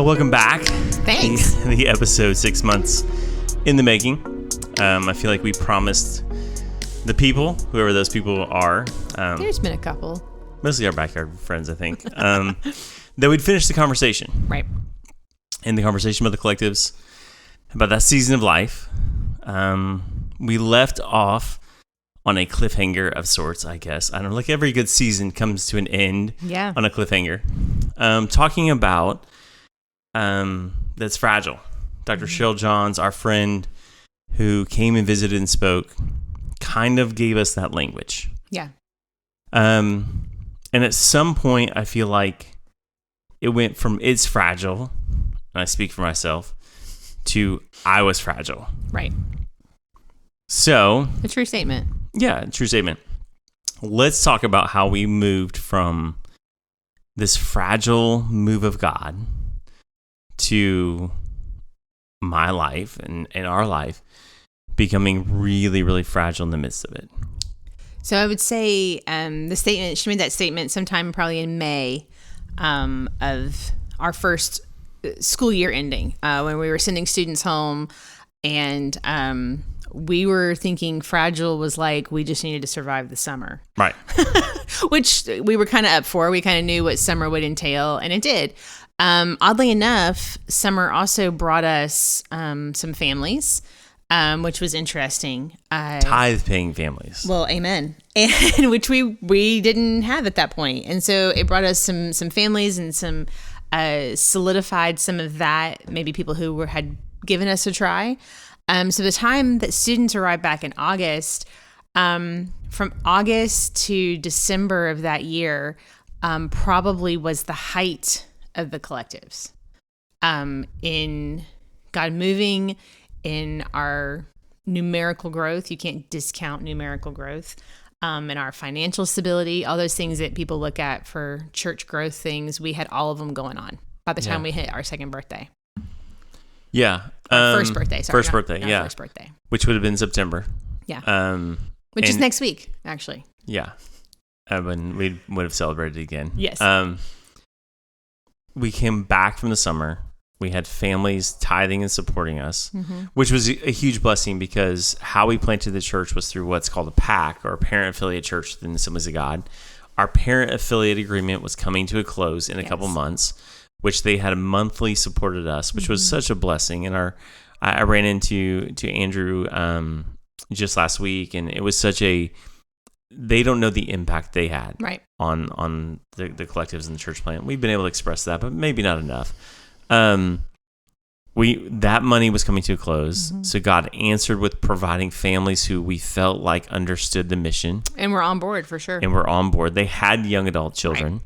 Welcome back. Thanks. The episode 6 months in the making. I feel like we promised the people, whoever those people are. There's been a couple. Mostly our backyard friends, I think. That we'd finish the conversation. Right. And the conversation about the collectives, about that season of life. We left off on a cliffhanger of sorts, I guess. I don't know, like every good season comes to an end on a cliffhanger. Talking about that's fragile. Dr. Rachael Johns, our friend who came and visited and spoke, kind of gave us that language. Yeah. And at some point, I feel like it went from it's fragile, and I speak for myself, to I was fragile. Right. So. A true statement. Yeah, true statement. Let's talk about how we moved from this fragile move of God to my life and our life becoming really, really fragile in the midst of it. So I would say the statement, she made that statement sometime probably in May of our first school year ending when we were sending students home, and we were thinking fragile was like we just needed to survive the summer. Right. Which we were kind of up for. We kind of knew what summer would entail, and it did. Oddly enough, summer also brought us some families, which was interesting. Tithe-paying families. Well, amen. And which we didn't have at that point. And so it brought us some families and some solidified some of that, maybe people who had given us a try. So the time that students arrived back in August, from August to December of that year, probably was the height of the collectives, in God moving, in our numerical growth. You can't discount numerical growth, in our financial stability, all those things that people look at for church growth things. We had all of them going on by the time we hit our second birthday. Yeah. First birthday. Sorry. First birthday. Yeah. First birthday. Which would have been September. Yeah. Which is next week, actually. Yeah. When we would have celebrated again. Yes. We came back from the summer. We had families tithing and supporting us, which was a huge blessing because how we planted the church was through what's called a PAC, or a parent affiliate church within the Assemblies of God. Our parent affiliate agreement was coming to a close in a couple months, which they had monthly supported us, which was such a blessing. And I ran into Andrew just last week, and it was such they don't know the impact they had on the collectives and the church plant. We've been able to express that, but maybe not enough. That money was coming to a close, so God answered with providing families who we felt like understood the mission, and we're on board for sure. And we're on board. They had young adult children,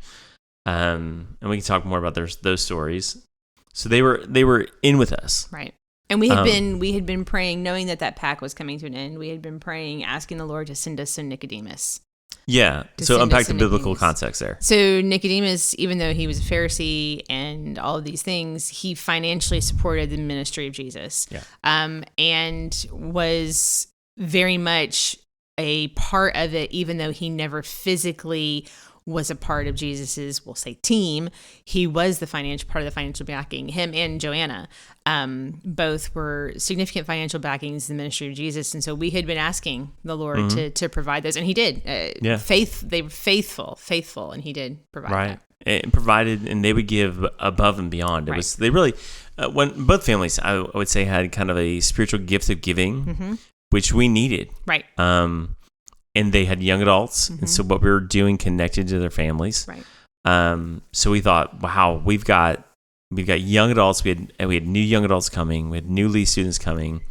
and we can talk more about those stories. So they were in with us, right? And we had been praying, knowing that pack was coming to an end. We had been praying, asking the Lord to send us some Nicodemus. Yeah. So unpack the biblical context there. So Nicodemus, even though he was a Pharisee and all of these things, he financially supported the ministry of Jesus. Yeah. And was very much a part of it, even though he never physically was a part of Jesus's, we'll say, team. He was the part of the financial backing. Him and Joanna, both were significant financial backings in the ministry of Jesus. And so we had been asking the Lord to provide those, and He did. They were faithful, and He did provide that. It provided, and they would give above and beyond. They really, when both families, I would say, had kind of a spiritual gift of giving, which we needed. Right. And they had young adults, and so what we were doing connected to their families. Right. So we thought, wow, we've got young adults. We had new young adults coming. We had new Lee students coming.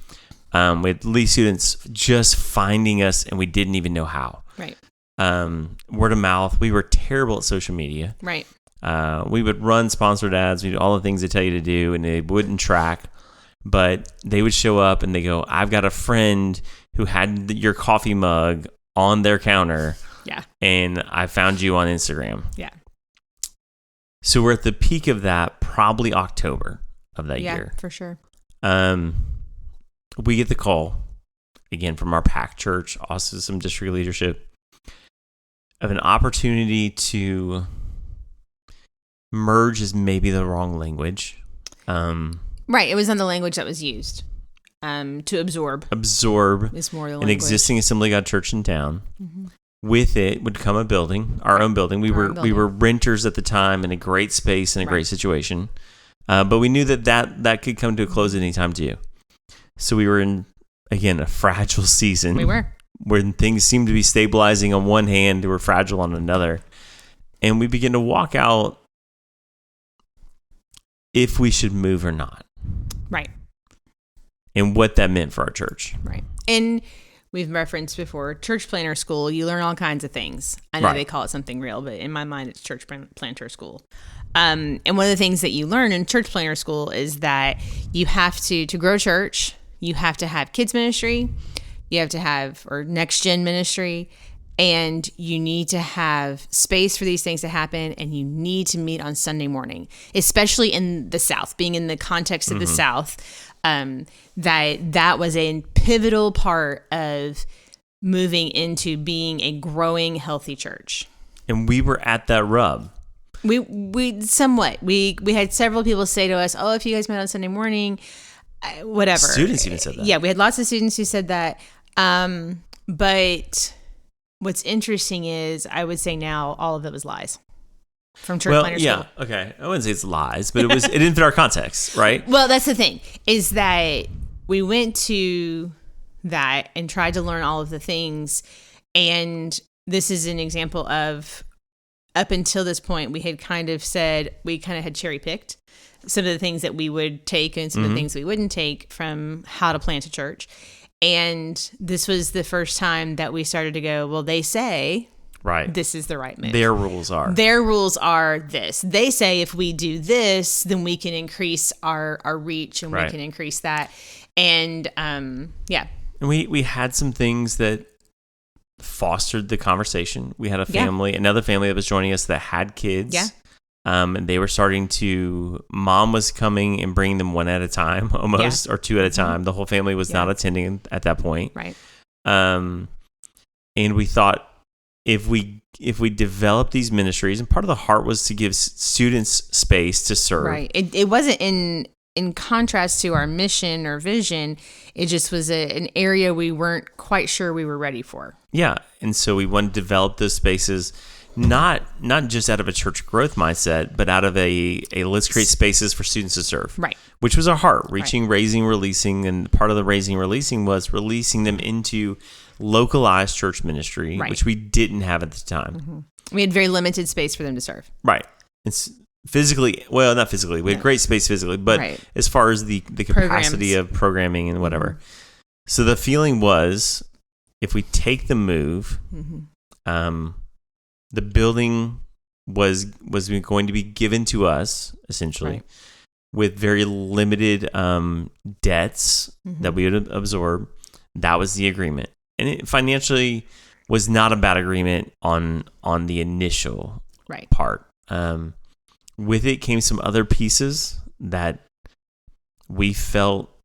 We had Lee students just finding us, and we didn't even know how. Right. Word of mouth. We were terrible at social media. Right. We would run sponsored ads. We did all the things they tell you to do, and they wouldn't track. But they would show up, and they go, "I've got a friend who had your coffee mug on their counter. Yeah. And I found you on Instagram." Yeah. So we're at the peak of that, probably October of that year. Yeah, for sure. We get the call, again, from our PAC church, also some district leadership, of an opportunity to merge is maybe the wrong language, Right. It was on the language that was used. To absorb is more the language. An existing Assembly of God church in town. Mm-hmm. With it would come a building, our own building. We were renters at the time in a great space and a great situation, but we knew that could come to a close at any time too. So we were in, again, a fragile season. We were. When things seemed to be stabilizing on one hand, they were fragile on another, and we began to walk out if we should move or not. Right. And what that meant for our church. Right. And we've referenced before, church planter school, you learn all kinds of things. I know they call it something real, but in my mind, it's church planter school. And one of the things that you learn in church planter school is that you have to grow church, you have to have kids ministry, you have to have, or next gen ministry, and you need to have space for these things to happen, and you need to meet on Sunday morning, especially in the South, being in the context of the South. That was a pivotal part of moving into being a growing, healthy church. And we were at that rub. We somewhat. We had several people say to us, "Oh, if you guys met on Sunday morning, whatever." Students even said that. Yeah, we had lots of students who said that. But what's interesting is, I would say now all of it was lies. From church planter school. Yeah, okay. I wouldn't say it's lies, but it didn't fit our context, right? Well, that's the thing, is that we went to that and tried to learn all of the things, and this is an example of, up until this point, we had kind of said, we kind of had cherry picked some of the things that we would take and some of the things we wouldn't take from how to plant a church. And this was the first time that we started to go, well, they say... Right. This is the right move. Their rules are this. They say if we do this, then we can increase our reach, and we can increase that. And yeah. And we had some things that fostered the conversation. We had a family, another family that was joining us that had kids. Yeah. And they were starting to, mom was coming and bringing them one at a time almost, or two at a time. The whole family was not attending at that point. Right. And we thought, if we develop these ministries, and part of the heart was to give students space to serve. Right. It wasn't in contrast to our mission or vision. It just was an area we weren't quite sure we were ready for. Yeah. And so we wanted to develop those spaces, not just out of a church growth mindset, but out of a let's create spaces for students to serve. Right. Which was our heart, reaching, raising, releasing. And part of the raising, releasing was releasing them into localized church ministry, which we didn't have at the time. Mm-hmm. We had very limited space for them to serve. Right. It's physically, well, not physically. We had great space physically, but as far as the capacity of programming and whatever. Mm-hmm. So the feeling was, if we take the move, the building was going to be given to us, essentially, with very limited debts that we would absorb. That was the agreement. And it financially was not a bad agreement on the initial part. With it came some other pieces that we felt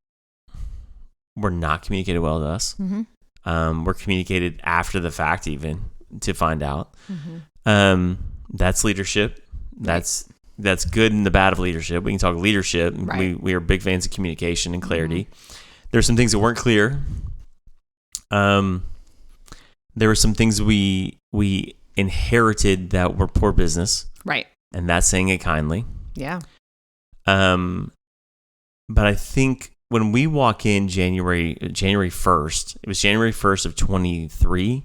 were not communicated well to us. Mm-hmm. Were communicated after the fact, even to find out. Mm-hmm. That's leadership. That's good and the bad of leadership. We can talk leadership. We are big fans of communication and clarity. Mm-hmm. There's some things that weren't clear. There were some things we inherited that were poor business. Right. And that's saying it kindly. Yeah. But I think when we walk in January 1st, it was January 1st of 23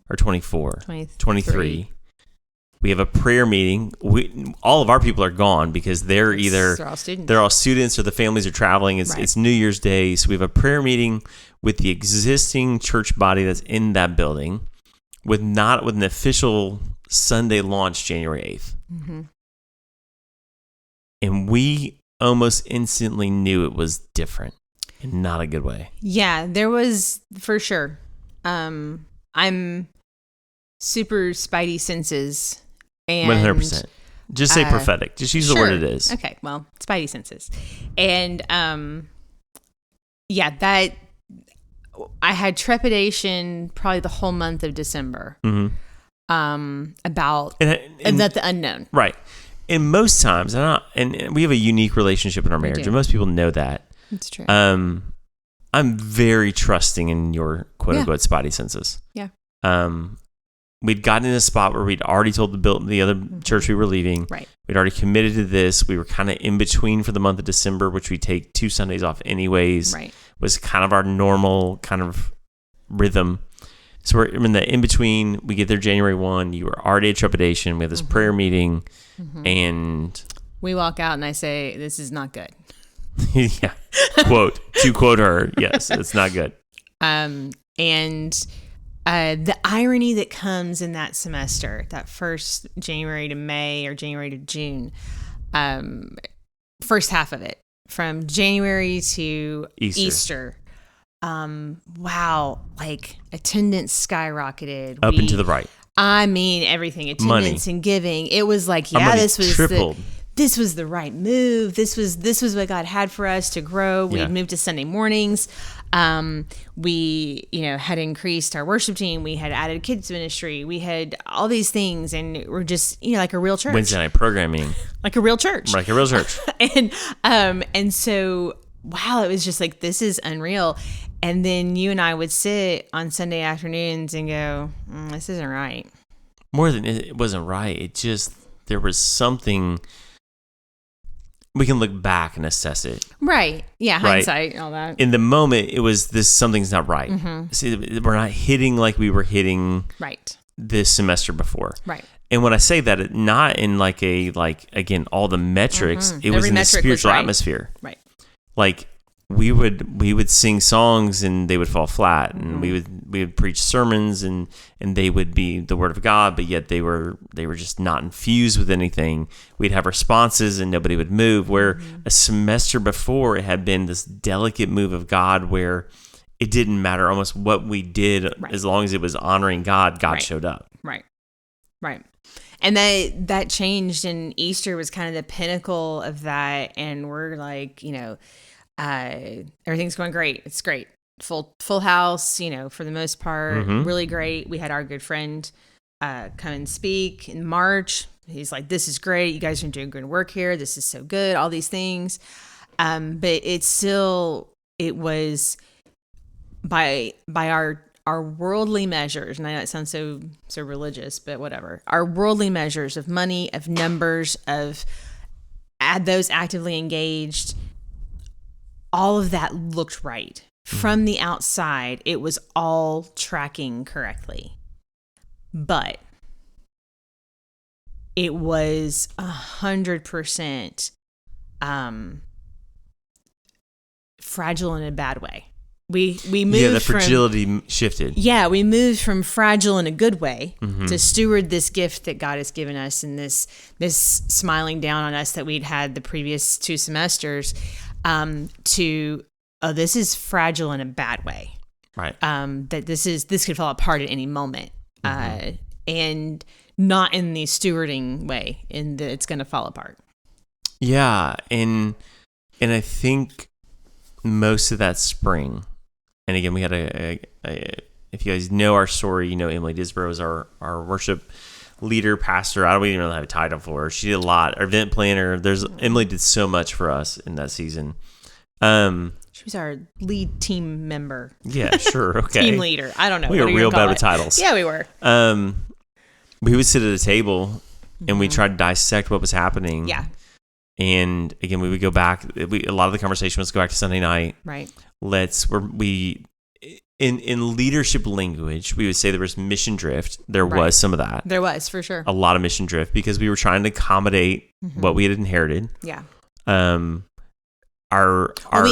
or 24? 23. We have a prayer meeting. All of our people are gone because they're all students or the families are traveling. It's New Year's Day. So we have a prayer meeting with the existing church body that's in that building with an official Sunday launch January 8th. Mm-hmm. And we almost instantly knew it was different in not a good way. Yeah, there was, for sure. I'm super spidey senses. And 100%. Just say prophetic. Just use the word it is. Okay, well, spidey senses. And that I had trepidation probably the whole month of December about the unknown. Right. And most times, and we have a unique relationship in our marriage, and most people know that. That's true. I'm very trusting in your quote unquote spidey senses. Yeah. We'd gotten in a spot where we'd already told the other church we were leaving. Right. We'd already committed to this. We were kind of in between for the month of December, which we take 2 Sundays off anyways. Right. Was kind of our normal kind of rhythm. So we're in the in between. We get there January 1. You were already at trepidation. We have this prayer meeting, and we walk out, and I say, "This is not good." Yeah. To quote her, yes, it's not good. And the irony that comes in that semester, that first January to May or January to June, first half of it, from January to Easter. Wow, like attendance skyrocketed Up and to the right. I mean, everything, attendance and giving. It was like, this was tripled. This was the right move. This was what God had for us to grow. We moved to Sunday mornings. We, had increased our worship team. We had added kids ministry. We had all these things, and we're just, like a real church. Wednesday night programming. Like a real church. Like a real church. And so, wow, it was just like, this is unreal. And then you and I would sit on Sunday afternoons and go, this isn't right. More than it wasn't right. It just, there was something. We can look back and assess it. Right. Yeah, hindsight, all that. In the moment, it was something's not right. See, we're not hitting like we were hitting this semester before. Right. And when I say that, not in again, all the metrics, it was in the spiritual atmosphere. Right. Like we would sing songs and they would fall flat, and we would preach sermons and they would be the word of God, but yet they were just not infused with anything. We'd have responses and nobody would move, where a semester before it had been this delicate move of God where it didn't matter almost what we did, as long as it was honoring God, God showed up. Right. And that changed, and Easter was kind of the pinnacle of that, and we're like, everything's going great. It's great. Full house, for the most part, really great. We had our good friend come and speak in March. He's like, this is great. You guys are doing good work here. This is so good. All these things. But it was by our worldly measures, and I know it sounds so religious, but whatever. Our worldly measures of money, of numbers, of those actively engaged, all of that looked right. From the outside, it was all tracking correctly. But it was 100% fragile in a bad way. We moved the fragility shifted. Yeah, we moved from fragile in a good way to steward this gift that God has given us, and this smiling down on us that we'd had the previous 2 semesters, to this is fragile in a bad way. Right. That this could fall apart at any moment. And not in the stewarding way, in that it's going to fall apart. Yeah, and I think most of that spring, and again, we had if you guys know our story, Emily Disborough is our worship leader, pastor. I don't even really have a title for her. She did a lot. Our event planner. Emily did so much for us in that season. She was our lead team member. Yeah, sure. Okay. Team leader. I don't know. We were real bad with titles. Yeah, we were. We would sit at a table and we tried to dissect what was happening. Yeah. And again, we would go back. A lot of the conversation was go back to Sunday night. Right. In leadership language, we would say there was mission drift. There was some of that. There was, for sure. A lot of mission drift, because we were trying to accommodate what we had inherited. Yeah. We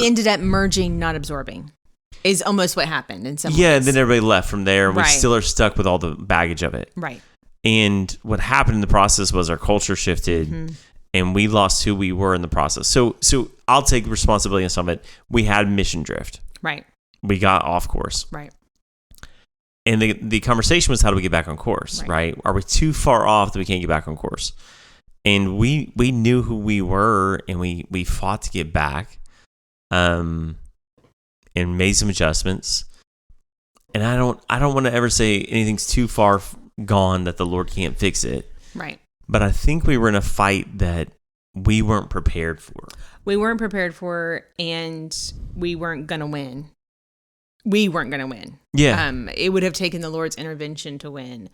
ended up merging, not absorbing, is almost what happened in some ways. And then everybody left from there, and we still are stuck with all the baggage of it. Right. And what happened in the process was our culture shifted, and we lost who we were in the process. So I'll take responsibility on some of it. We had mission drift. Right. We got off course. Right. And the conversation was, how do we get back on course, right? Are we too far off that we can't get back on course? And we knew who we were, and we fought to get back, and made some adjustments. And I don't want to ever say anything's too far gone that the Lord can't fix it. Right. But I think we were in a fight that we weren't prepared for. We weren't prepared for, and we weren't going to win. We weren't going to win. Yeah. It would have taken the Lord's intervention to win.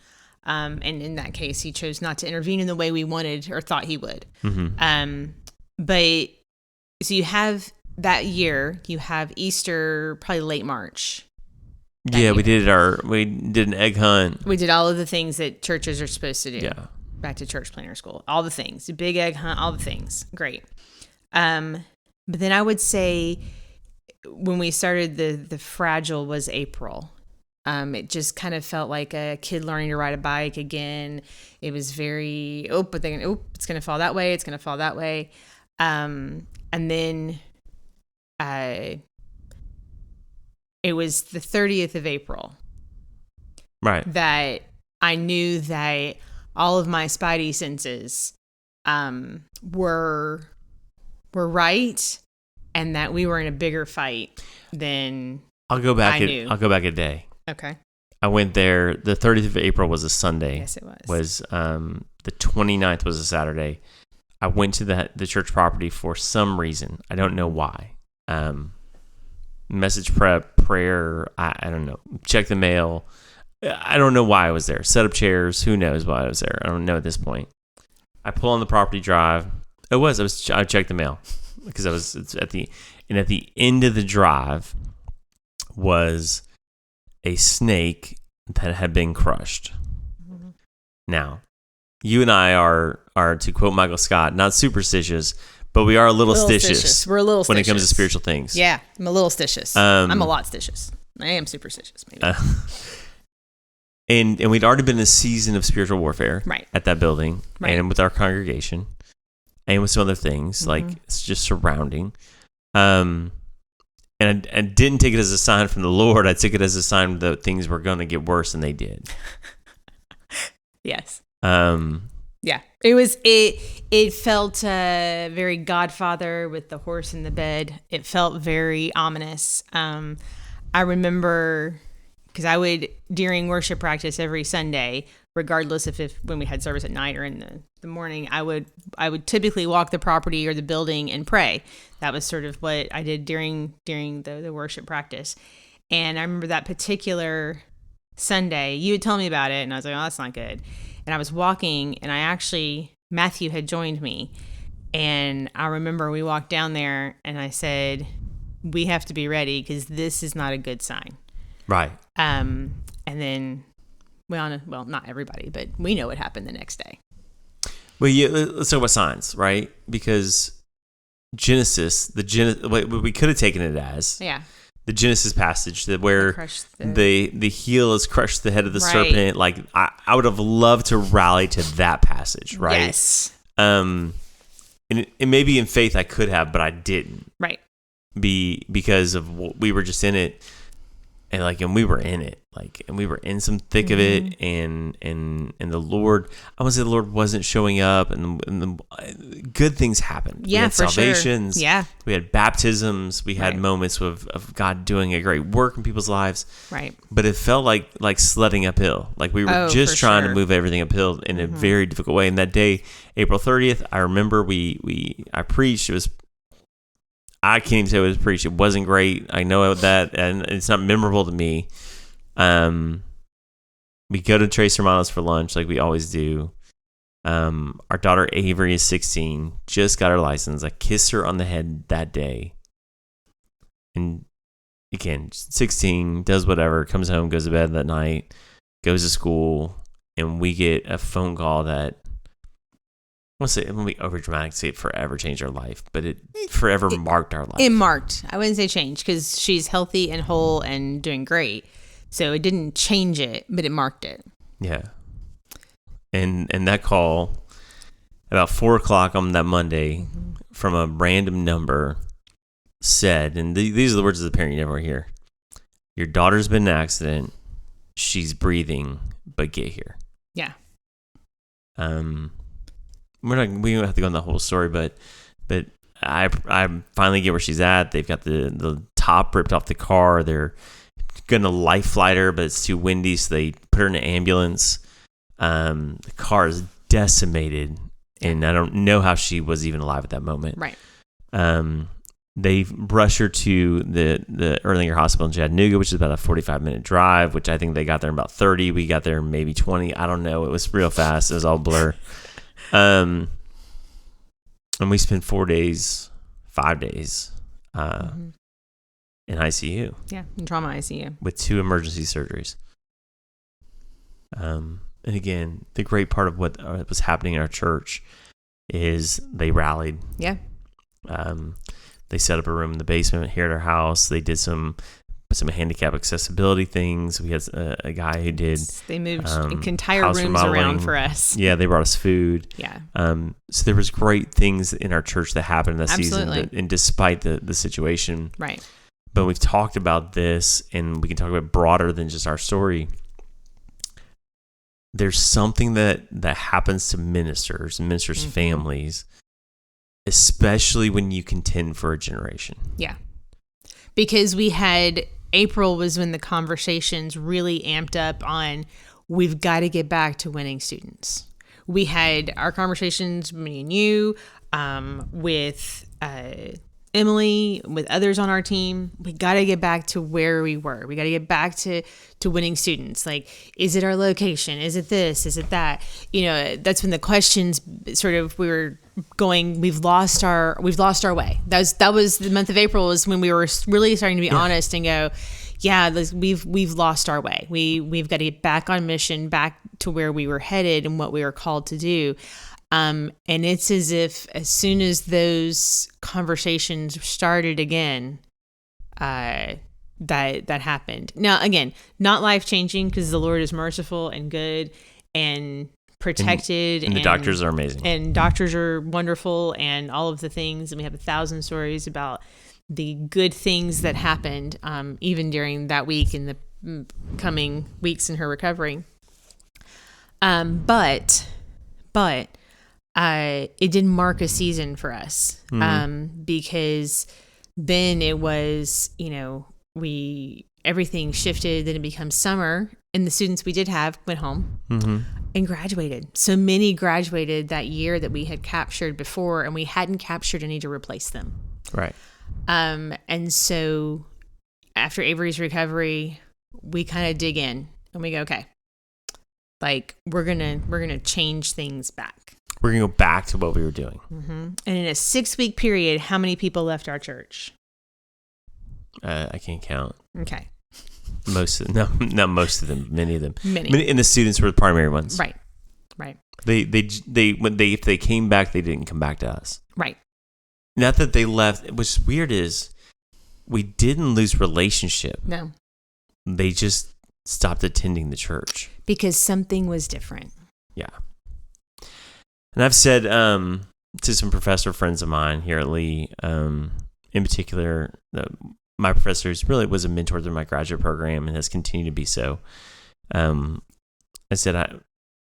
And in that case, he chose not to intervene in the way we wanted or thought he would. Mm-hmm. But so you have that year, you have Easter, probably late March. Yeah, we did an egg hunt. We did all of the things that churches are supposed to do. Yeah. Back to church planner school. All the things. The big egg hunt, all the things. Great. But then I would say when we started the fragile was April. It just kind of felt like a kid learning to ride a bike again. It was very, it's going to fall that way. It's going to fall that way. And then it was the 30th of April. Right. That I knew that all of my spidey senses were right, and that we were in a bigger fight than I'll go back a day. Okay. I went there. The 30th of April was a Sunday. Yes, it was. The 29th was a Saturday. I went to the church property for some reason. I don't know why. Message prep, prayer, I don't know. Check the mail. I don't know why I was there. Set up chairs. Who knows why I was there? I don't know at this point. I pull on the property drive. I checked the mail because it's at the end of the drive was a snake that had been crushed. Mm-hmm. Now, you and I are, to quote Michael Scott, not superstitious, but we are a little stitious. We're a little stitious when it comes to spiritual things. Yeah, I'm a little stitious. I'm a lot stitious. I am superstitious, maybe. And we'd already been in a season of spiritual warfare at that building, and with our congregation, and with some other things, like it's just surrounding. And I didn't take it as a sign from the Lord. I took it as a sign that things were going to get worse, and they did. Yes. Yeah. It felt very Godfather with the horse in the bed. It felt very ominous. I remember, because I would, during worship practice every Sunday, regardless if when we had service at night or in the morning, I would typically walk the property or the building and pray. That was sort of what I did during the worship practice. And I remember that particular Sunday, you had told me about it, and I was like, oh, that's not good. And I was walking, and Matthew had joined me. And I remember we walked down there, and I said, we have to be ready because this is not a good sign. Right. And then, well, not everybody, but we know what happened the next day. Well, yeah, let's talk about signs, right? Because Genesis, what we could have taken it as, the Genesis passage where the heel has crushed the head of the serpent. Like I would have loved to rally to that passage, right? Yes. And maybe in faith I could have, but I didn't. Right. Because of we were just in it, and we were in it, and we were in some thick of it, and the Lord, I want to say the Lord wasn't showing up, and the good things happened. Yeah, we had for salvations. Sure. Yeah. We had baptisms. We had moments of God doing a great work in people's lives. Right. But it felt like sledding uphill. Like we were just trying to move everything uphill in a very difficult way. And that day, April 30th, I remember I preached. It was, I can't even say it was preached. It wasn't great. I know that, and it's not memorable to me. We go to Trace Hermanos for lunch like we always do. Our daughter Avery is 16, just got her license. I kissed her on the head that day. And again, 16, does whatever, comes home, goes to bed that night, goes to school, and we get a phone call that, I won't say it won't be over dramatic to say it forever changed our life, but it forever marked our life. It marked. I wouldn't say change because she's healthy and whole and doing great. So it didn't change it, but it marked it. Yeah. And that call about 4:00 on that Monday from a random number said, and these are the words of the parent you never hear: your daughter's been in an accident. She's breathing, but get here. Yeah. We don't have to go on the whole story, but I finally get where she's at. They've got the top ripped off the car. They're gonna life flight her, but it's too windy, so they put her in an ambulance. The car is decimated, and I don't know how she was even alive at that moment. Right. They rushed her to the Erlanger Hospital in Chattanooga, which is about a 45-minute drive, which I think they got there in about 30. We got there in maybe 20. I don't know. It was real fast. It was all blur. And we spent 5 days in ICU. Yeah, in trauma ICU. With 2 emergency surgeries. And again, the great part of what was happening in our church is they rallied. Yeah. They set up a room in the basement here at our house. They did some handicap accessibility things. We had a guy who did. They moved entire rooms around for us. Yeah, they brought us food. Yeah. So there was great things in our church that happened that Absolutely. season, and despite the situation. Right. But we've talked about this, and we can talk about broader than just our story. There's something that happens to ministers and ministers' families, especially when you contend for a generation. Yeah. Because April was when the conversations really amped up on, we've got to get back to winning students. We had our conversations, me and you, with Emily, with others on our team. We got to get back to where we were. We got to get back to winning students. Like, is it our location? Is it this? Is it that? That's when the questions sort of, we were going, we've lost our way. That was the month of April, was when we were really starting to be honest and go, yeah, we've lost our way. We've got to get back on mission, back to where we were headed and what we were called to do. And it's as if as soon as those conversations started again, that happened. Now, again, not life-changing, because the Lord is merciful and good and protected. And the doctors are amazing. And doctors are wonderful and all of the things. And we have 1,000 stories about the good things that happened, even during that week and the coming weeks in her recovery. But it did mark a season for us, because then it was, everything shifted. Then it becomes summer, and the students we did have went home and graduated. So many graduated that year that we had captured before, and we hadn't captured any to replace them. Right. And so after Avery's recovery, we kind of dig in and we go, okay, like we're gonna change things back. We're going to go back to what we were doing. And in a 6-week period, how many people left our church? I can't count. Okay. Not most of them. Many of them. Many. And the students were the primary ones. Right. If they came back, they didn't come back to us. Right. Not that they left. What's weird is we didn't lose relationship. No. They just stopped attending the church. Because something was different. Yeah. And I've said to some professor friends of mine here at Lee, in particular, my professor really was a mentor through my graduate program and has continued to be so. I said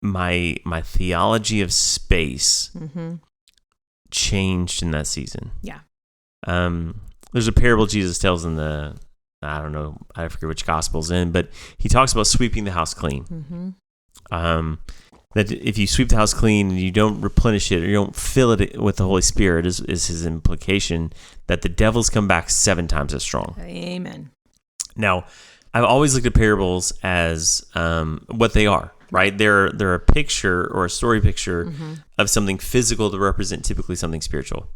my theology of space changed in that season. Yeah. There's a parable Jesus tells in I don't know, I forget which gospel's in, but he talks about sweeping the house clean. That if you sweep the house clean and you don't replenish it or you don't fill it with the Holy Spirit, is his implication, that the devils come back 7 times as strong. Amen. Now, I've always looked at parables as what they are, right? They're a picture or a story picture of something physical to represent typically something spiritual.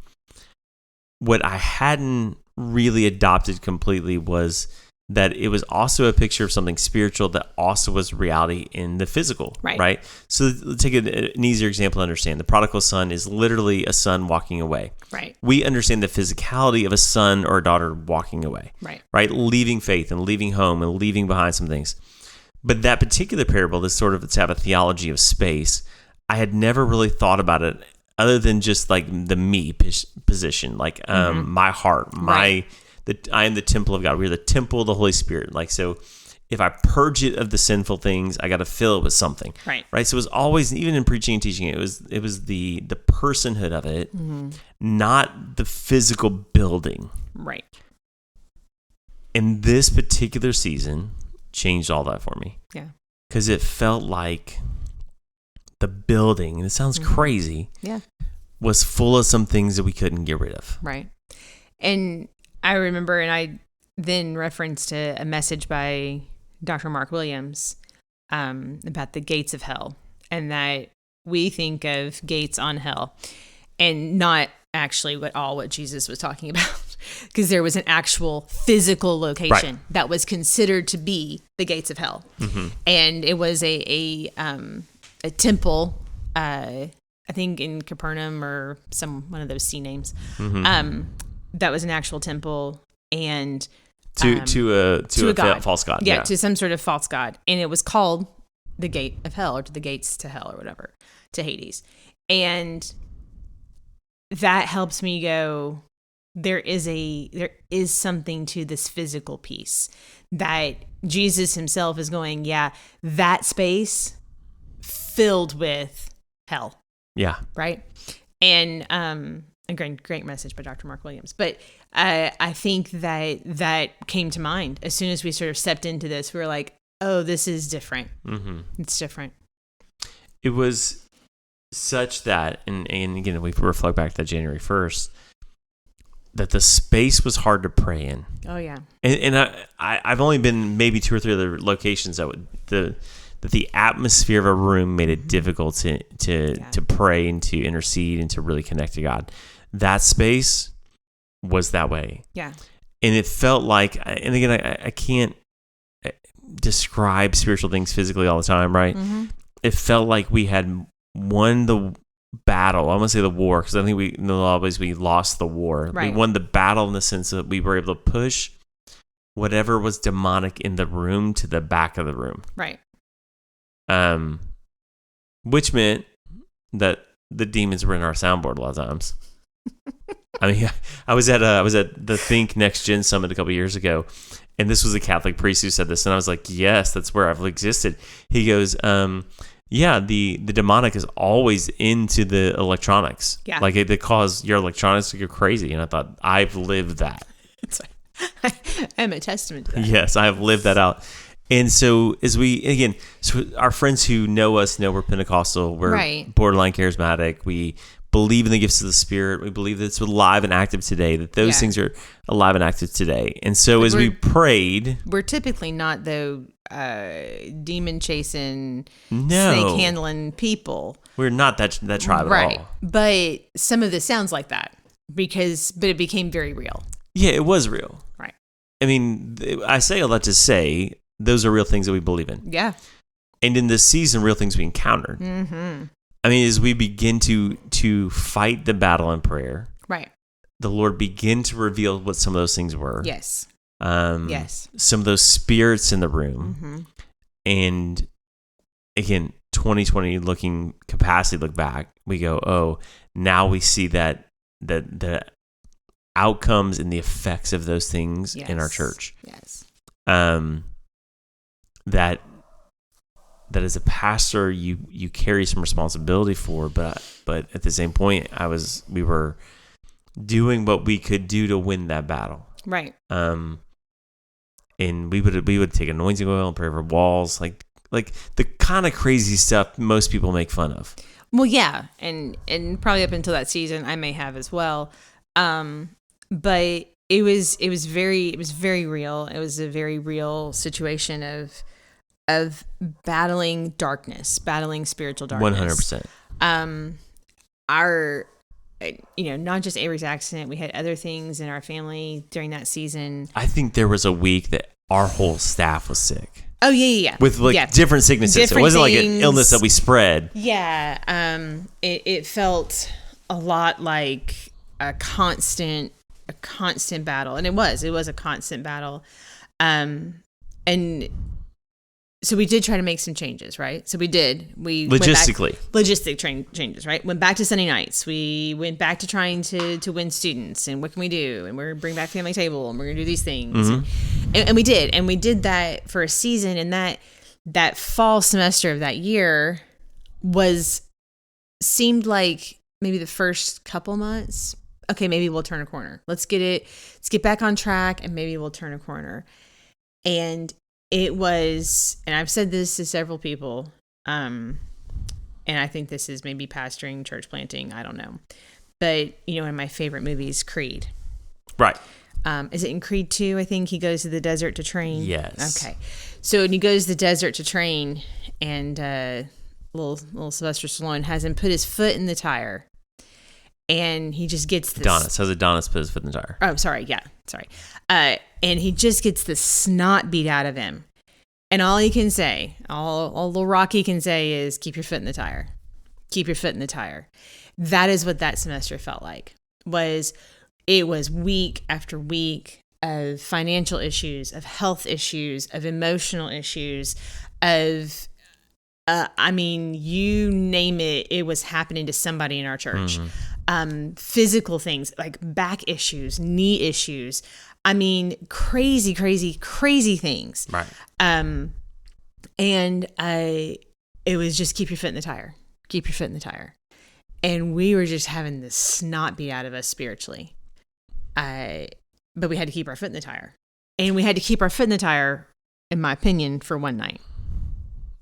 What I hadn't really adopted completely was that it was also a picture of something spiritual that also was reality in the physical, right? So let's take an easier example to understand. The prodigal son is literally a son walking away. Right. We understand the physicality of a son or a daughter walking away. Right? Leaving faith and leaving home and leaving behind some things. But that particular parable is sort of to have a theology of space. I had never really thought about it other than just like the me position, like my heart, I am the temple of God. We are the temple of the Holy Spirit. Like, so if I purge it of the sinful things, I got to fill it with something. Right. So it was always, even in preaching and teaching, it was the personhood of it, not the physical building. Right. And this particular season changed all that for me. Yeah. Because it felt like the building, and it sounds crazy, was full of some things that we couldn't get rid of. Right. And I remember, and I then referenced a message by Dr. Mark Williams about the gates of hell, and that we think of gates on hell and not actually what Jesus was talking about, because there was an actual physical location that was considered to be the gates of hell. And it was a temple, I think in Capernaum or one of those sea names. That was an actual temple, and to a god. false god. Yeah, to some sort of false god. And it was called the gate of hell, or to the gates to hell, or whatever, to Hades. And that helps me go, there is something to this physical piece that Jesus himself is going, that space filled with hell. Yeah. Right. And a great message by Dr. Mark Williams. But I think that came to mind as soon as we sort of stepped into this. We were like, oh, this is different. It's different. It was such that, and again, we reflect back to January 1st, that the space was hard to pray in. Oh, yeah. And I've only been maybe 2 or 3 other locations that the atmosphere of a room made it difficult to pray and to intercede and to really connect to God. That space was that way. Yeah. And it felt like, and again, I can't describe spiritual things physically all the time, right? It felt like we had won the battle. I want to say the war, because I think in a lot of ways we lost the war. Right. We won the battle in the sense that we were able to push whatever was demonic in the room to the back of the room. Right. Which meant that the demons were in our soundboard a lot of times. I mean, I was at the Think Next Gen Summit a couple of years ago, and this was a Catholic priest who said this, and I was like, yes, that's where I've existed. He goes, the demonic is always into the electronics. Yeah. Like it cause your electronics to go crazy. And I thought, I've lived that. I'm a testament to that. Yes, I have lived that out. And so so our friends who know us know we're Pentecostal, we're borderline charismatic, we believe in the gifts of the Spirit, we believe that it's alive and active today, that those things are alive and active today. And so as we prayed... We're typically not, though, demon chasing, snake handling people. We're not that tribe at all. But some of this sounds like that, but it became very real. Yeah, it was real. Right. I mean, I say all that to say... those are real things that we believe in. Yeah. And in this season, real things we encountered. I mean, as we begin to fight the battle in prayer, right? The Lord began to reveal what some of those things were. Yes. Yes. Some of those spirits in the room. And again, 2020 look back, we go, oh, now we see that the outcomes and the effects of those things in our church. Yes. That as a pastor you carry some responsibility for, but at the same point we were doing what we could do to win that battle. Right. And we would take anointing oil and pray over walls, like the kind of crazy stuff most people make fun of. Well, yeah, and probably up until that season I may have as well. But it was very real. It was a very real situation of battling darkness, battling spiritual darkness. 100%. Our, not just Avery's accident, we had other things in our family during that season. I think there was a week that our whole staff was sick. Oh, yeah. With different sicknesses. It wasn't like an illness that we spread. Yeah. It felt a lot like a constant battle. And it was a constant battle. And so we did try to make some changes, right? So we did. Logistic changes, right? Went back to Sunday nights. We went back to trying to win students. And what can we do? And we're going to bring back family table. And we're going to do these things. And we did. And we did that for a season. And that fall semester of that year seemed like maybe the first couple months. Okay, maybe we'll turn a corner. Let's get back on track, and maybe we'll turn a corner. And it was, and I've said this to several people, and I think this is maybe pastoring, church planting, I don't know. But, one of my favorite movies, Creed. Right. Is it in Creed 2? I think he goes to the desert to train. Yes. Okay. So when he goes to the desert to train, and little Sylvester Stallone has him put his foot in the tire, and he just gets this. Adonis. How's Adonis put his foot in the tire? Oh, sorry. Yeah. Sorry. And he just gets the snot beat out of him. And all he can say, all little Rocky can say is, keep your foot in the tire. Keep your foot in the tire. That is what that semester felt like. It was week after week of financial issues, of health issues, of emotional issues, of, you name it, it was happening to somebody in our church. Physical things like back issues, knee issues. Crazy, crazy, crazy things. Right. And it was just keep your foot in the tire. Keep your foot in the tire. And we were just having the snot beat out of us spiritually. But we had to keep our foot in the tire. And we had to keep our foot in the tire, in my opinion, for one night.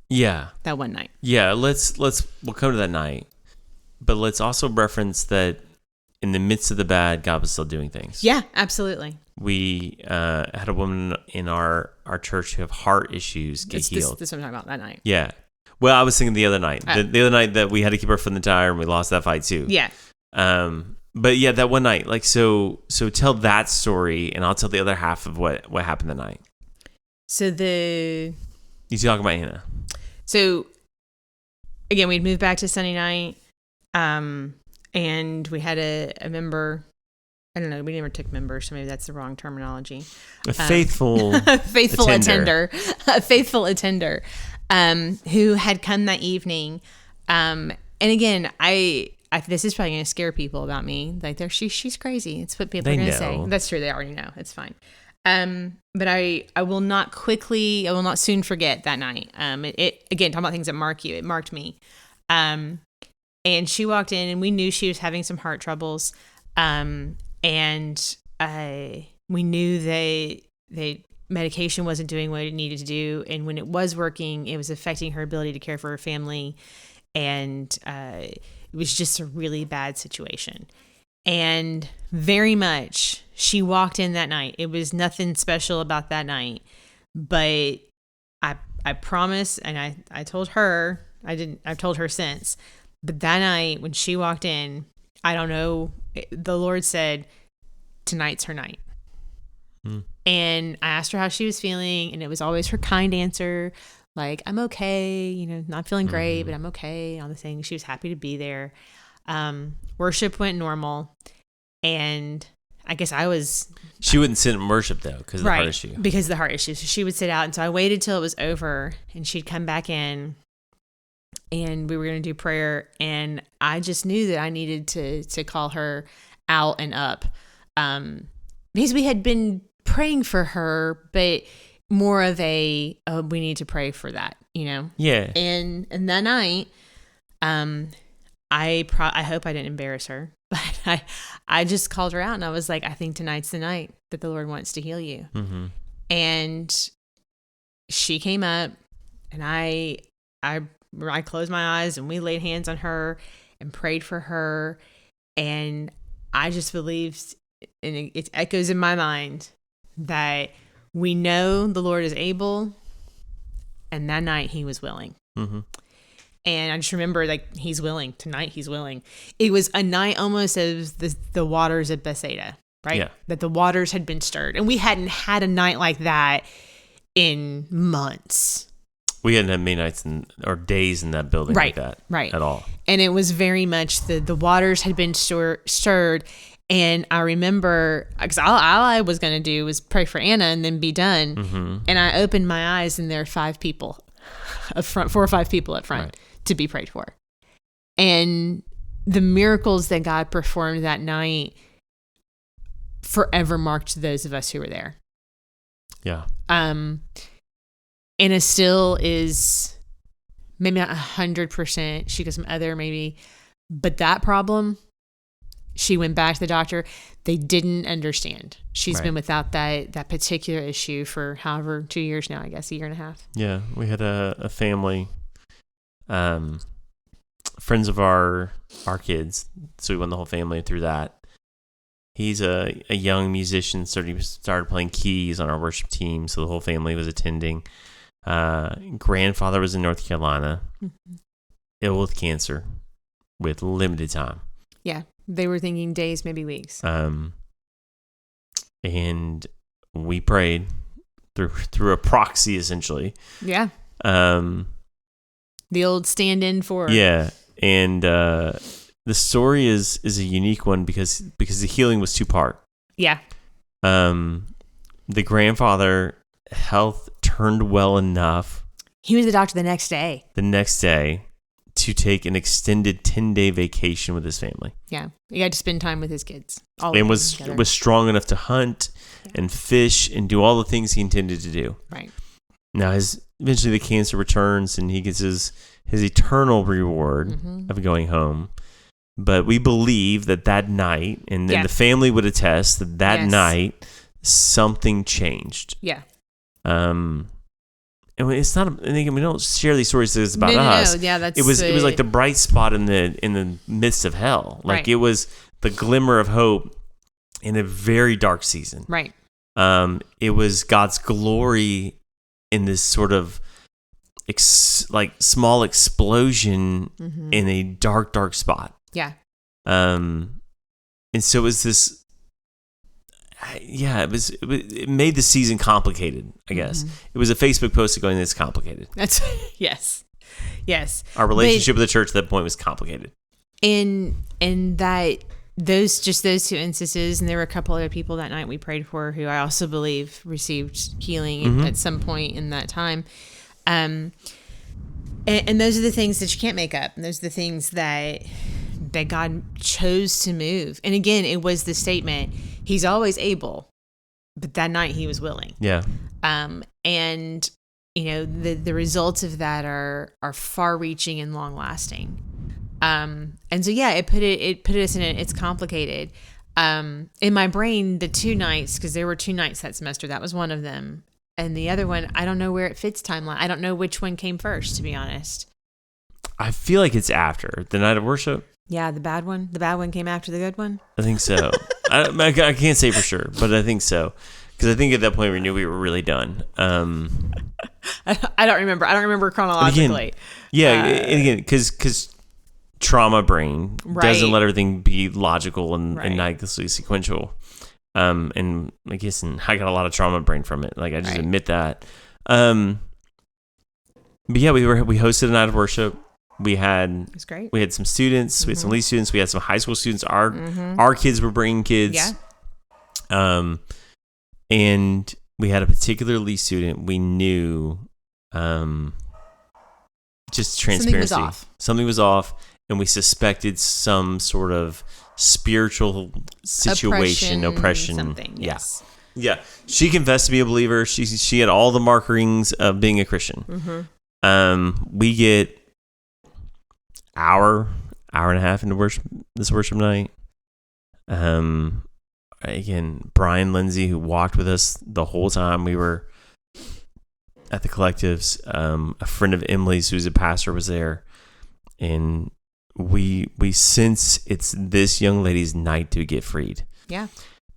Yeah. That one night. Yeah, we'll come to that night. But let's also reference that in the midst of the bad, God was still doing things. Yeah, absolutely. We had a woman in our church who have heart issues get healed. This is what I'm talking about, that night. Yeah. Well, I was thinking the other night. The other night that we had to keep our foot in the tire and we lost that fight too. Yeah. But yeah, that one night, so tell that story, and I'll tell the other half of what happened that night. So you talk about Hannah. So again, we'd moved back to Sunday night, and we had a member. I don't know. We never took members, so maybe that's the wrong terminology. A faithful attender, a faithful attender, who had come that evening. And again, this is probably going to scare people about me. Like, she's crazy. It's what people are going to say. That's true. They already know. It's fine. But I will not soon forget that night. It again, talking about things that mark you. It marked me. And she walked in, and we knew she was having some heart troubles. And we knew they medication wasn't doing what it needed to do. And when it was working, it was affecting her ability to care for her family. And it was just a really bad situation. And very much, she walked in that night. It was nothing special about that night. But I promise, and I told her, I've told her since, but that night when she walked in, I don't know, the Lord said, tonight's her night. And I asked her how she was feeling, and it was always her kind answer, like, I'm okay, not feeling great, but I'm okay, all the things. She was happy to be there. Worship went normal, and I guess she wouldn't sit in worship though because of the heart issue. Because of the heart issue. So she would sit out, and so I waited till it was over, and she'd come back in, and we were going to do prayer, and I just knew that I needed to call her out and up, because we had been praying for her, but more of we need to pray for that, Yeah. And that night, I hope I didn't embarrass her, but I just called her out, and I was like, I think tonight's the night that the Lord wants to heal you. Mm-hmm. And she came up, and I closed my eyes, and we laid hands on her and prayed for her. And I just believed, and it echoes in my mind, that we know the Lord is able, and that night he was willing. Mm-hmm. And I just remember, like, he's willing. Tonight he's willing. It was a night almost as the waters of Bethsaida, right? Yeah. That the waters had been stirred. And we hadn't had a night like that in months. We hadn't had many nights or days in that building like that at all. And it was very much the waters had been stirred. And I remember, because all I was going to do was pray for Anna and then be done. Mm-hmm. And I opened my eyes, and there are 5 people up front, 4 or 5 people up front to be prayed for. And the miracles that God performed that night forever marked those of us who were there. Yeah. And it still is maybe not 100%. She got some other maybe, but that problem, she went back to the doctor. They didn't understand. She's been without that particular issue for 2 years now, I guess, a year and a half. Yeah. We had a family friends of our kids, so we went the whole family through that. He's a young musician, started playing keys on our worship team, so the whole family was attending. Grandfather was in North Carolina, ill with cancer, with limited time. Yeah, they were thinking days, maybe weeks. And we prayed through a proxy, essentially. Yeah. The old stand-in for. Yeah, and the story is a unique one because the healing was two-part. Yeah. The grandfather health turned well enough. He was the doctor the next day. To take an extended 10-day vacation with his family. Yeah, he got to spend time with his kids. And was strong enough to hunt and fish and do all the things he intended to do. Right. Now, eventually the cancer returns and he gets his eternal reward of going home. But we believe that night, and then the family would attest that night, something changed. Yeah. And it's not. And again, we don't share these stories because it's about us. No. Yeah, it was like the bright spot in the midst of hell. Like it was the glimmer of hope in a very dark season. Right. It was God's glory in this sort of small explosion in a dark spot. Yeah. And so it was this. Yeah, it made the season complicated, I guess. It was a Facebook post going, "It's complicated." That's yes. Our relationship with the church at that point was complicated. In that those two instances, and there were a couple other people that night we prayed for who I also believe received healing at some point in that time. And those are the things that you can't make up, and those are the things that God chose to move. And again, it was the statement, He's always able, but that night He was willing. Yeah. And the results of that are far reaching and long lasting. And so it put us in it's complicated. In my brain, the 2 nights, because there were 2 nights that semester, that was one of them. And the other one, I don't know where it fits timeline. I don't know which one came first, to be honest. I feel like it's after the night of worship. Yeah, the bad one. The bad one came after the good one. I think so. I can't say for sure, but I think so. Because I think at that point we knew we were really done. I don't remember. I don't remember chronologically. And again, because trauma brain doesn't let everything be logical and nicely sequential. And I guess I got a lot of trauma brain from it. Like I just admit that. But yeah, we hosted a night of worship. It was great. We had some students. We had some lead students. We had some high school students. Our kids were bringing kids. Yeah. And we had a particular lead student. We knew, just transparency. Something was off, and we suspected some sort of spiritual situation, oppression. Something. Yes. Yeah. She confessed to be a believer. She had all the markings of being a Christian. We get hour and a half into this worship night. Again, Brian Lindsay, who walked with us the whole time we were at the collectives, a friend of Emily's who's a pastor was there, and we sense it's this young lady's night to get freed. Yeah.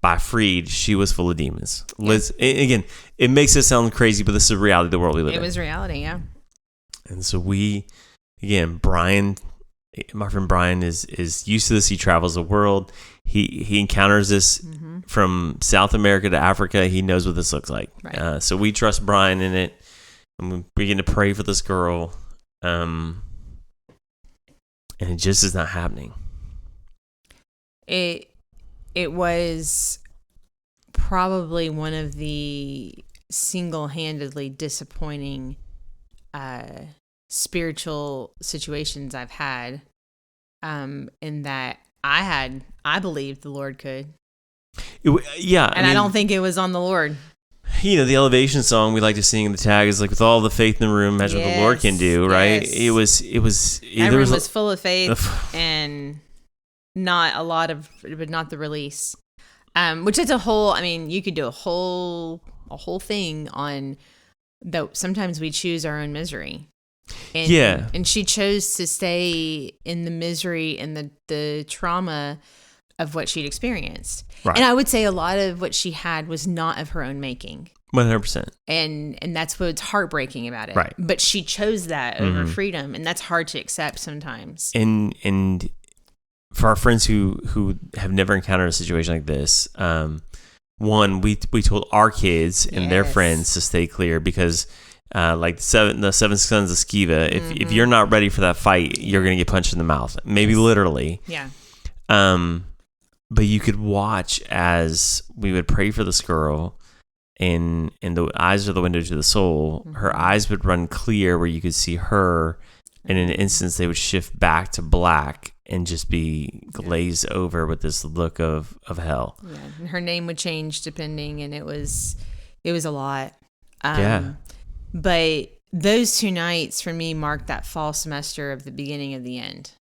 By freed, she was full of demons. Yeah. Again, it makes it sound crazy, but this is the reality of the world we live in. It was reality, yeah. And so Brian, my friend Brian is used to this. He travels the world. He encounters this from South America to Africa. He knows what this looks like. Right. So we trust Brian in it, and we begin to pray for this girl. And it just is not happening. It was probably one of the single-handedly disappointing spiritual situations I've had, in that I believed the Lord could. I don't think it was on the Lord. The elevation song we like to sing in the tag is like, with all the faith in the room, imagine what the Lord can do, right? Yes. It was everyone was full of faith and not a lot of, but not the release. Which is a whole, you could do a whole thing on that. Sometimes we choose our own misery. And she chose to stay in the misery and the trauma of what she'd experienced. Right. And I would say a lot of what she had was not of her own making. 100%. And that's what's heartbreaking about it. Right. But she chose that over freedom, and that's hard to accept sometimes. And for our friends who have never encountered a situation like this, one, we told our kids and their friends to stay clear because like the seven sons of Sceva, if you're not ready for that fight, you're going to get punched in the mouth. Maybe literally. Yeah. But you could watch as we would pray for this girl, and the eyes are the window to the soul. Her eyes would run clear where you could see her, and in an instance they would shift back to black and just be glazed over with this look of hell. Yeah, and her name would change depending, and it was a lot. But those 2 nights for me marked that fall semester of the beginning of the end.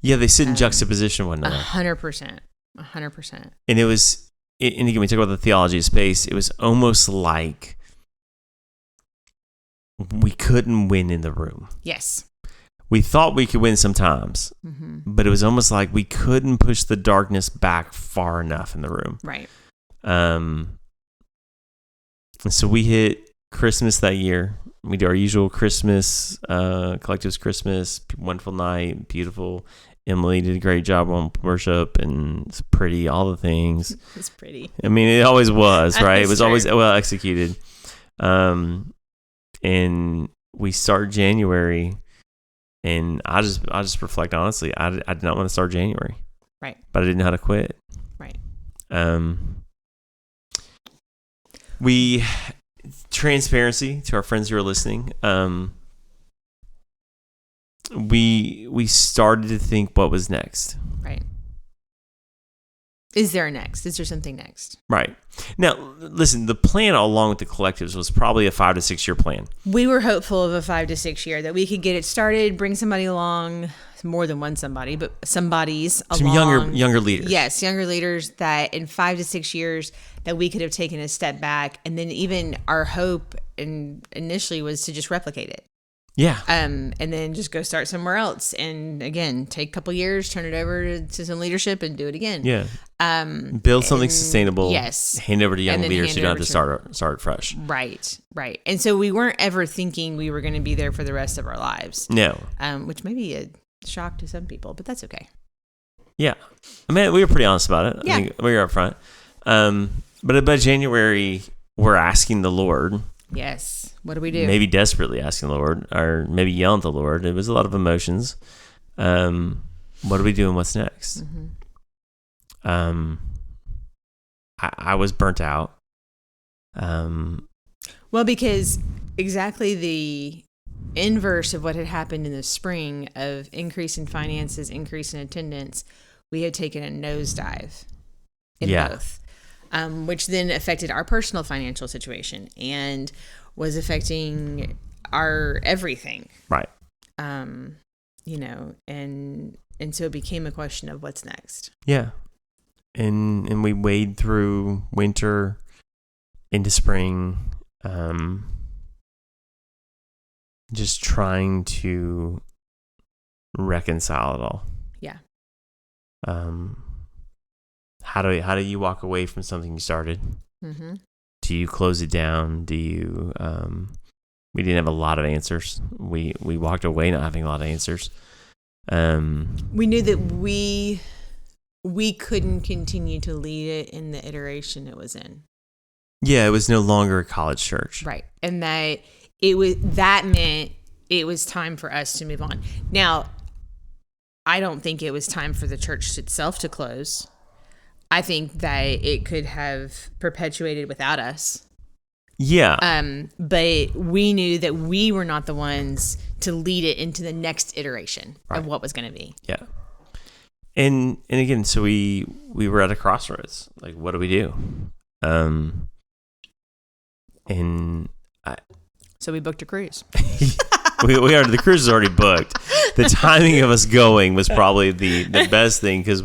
Yeah, they sit in juxtaposition one another. 100%. 100%. And it was, and again, we talk about the theology of space. It was almost like we couldn't win in the room. Yes. We thought we could win sometimes, but it was almost like we couldn't push the darkness back far enough in the room. Right. And so we hit Christmas that year. We do our usual Christmas, collectives Christmas, wonderful night, beautiful. Emily did a great job on worship, and it's pretty, all the things. It's pretty. I mean, it always was, right? It was always well executed. And we start January, and I just reflect honestly, I did not want to start January. Right. But I didn't know how to quit. Right. We, transparency to our friends who are listening, we started to think what was next. Right. Is there a next? Is there something next? Right. Now, listen, the plan all along with the collectives was probably a 5 to 6 year plan. We were hopeful of a 5 to 6 year, that we could get it started, bring somebody along, more than one somebody, but somebody's some along. younger leaders. Yes, younger leaders, that in 5 to 6 years that we could have taken a step back, and then even our hope initially was to just replicate it. Yeah. And then just go start somewhere else, and again, take a couple years, turn it over to some leadership, and do it again. Yeah. Build something sustainable. Yes. Hand over to young leaders so you don't have to start fresh. Right. And so we weren't ever thinking we were going to be there for the rest of our lives. No. Which may be a shock to some people, but that's okay. Yeah. I mean, we were pretty honest about it. Yeah. I think we were up front. But by January, we're asking the Lord. Yes. What do we do? Maybe desperately asking the Lord, or maybe yelling at the Lord. It was a lot of emotions. What do we do and what's next? I was burnt out. Well, because exactly the inverse of what had happened in the spring of increase in finances, increase in attendance, we had taken a nosedive in both. Which then affected our personal financial situation and was affecting our everything. Right. And so it became a question of what's next. Yeah. And we wade through winter into spring, just trying to reconcile it all. Yeah. How do you walk away from something you started? Mm-hmm. Do you close it down? Do you? We didn't have a lot of answers. We walked away not having a lot of answers. We knew that we couldn't continue to lead it in the iteration it was in. Yeah, it was no longer a college church. Right, and that meant it was time for us to move on. Now, I don't think it was time for the church itself to close. I think that it could have perpetuated without us. Yeah. But we knew that we were not the ones to lead it into the next iteration of what was going to be. Yeah. And again, so we were at a crossroads. Like, what do we do? So we booked a cruise. The cruise is already booked. The timing of us going was probably the best thing, because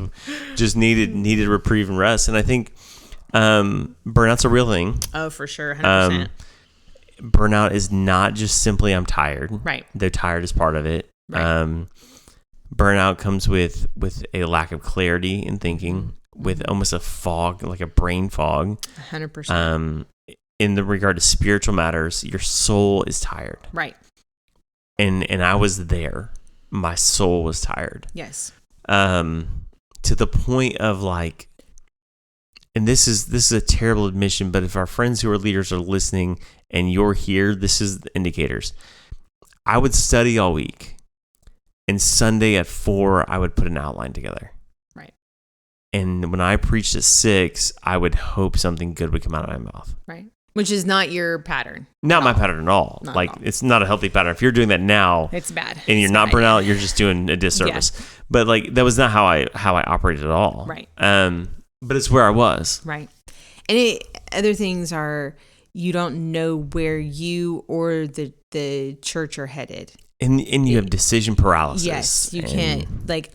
just needed reprieve and rest. And I think burnout's a real thing. Oh, for sure, 100%. burnout is not just simply I'm tired. Right. They're tired is part of it. Right. Burnout comes with a lack of clarity in thinking, with almost a fog, like a brain fog. 100%. In the regard to spiritual matters, your soul is tired. Right. And I was there. My soul was tired. Yes. To the point of like, and this is a terrible admission, but if our friends who are leaders are listening and you're here, this is the indicators. I would study all week, and Sunday at 4, I would put an outline together. Right. And when I preached at 6, I would hope something good would come out of my mouth. Right. Which is not your pattern. Not my pattern at all. Not like, at all. it's not a healthy pattern. If you're doing that now, it's bad. And you're it's not bad. burnt out, you're just doing a disservice. Yeah. But like, that was not how I operated at all. Right. But it's where I was. Right. And other things are, you don't know where you or the church are headed. And you have decision paralysis. Yes, you can't, like,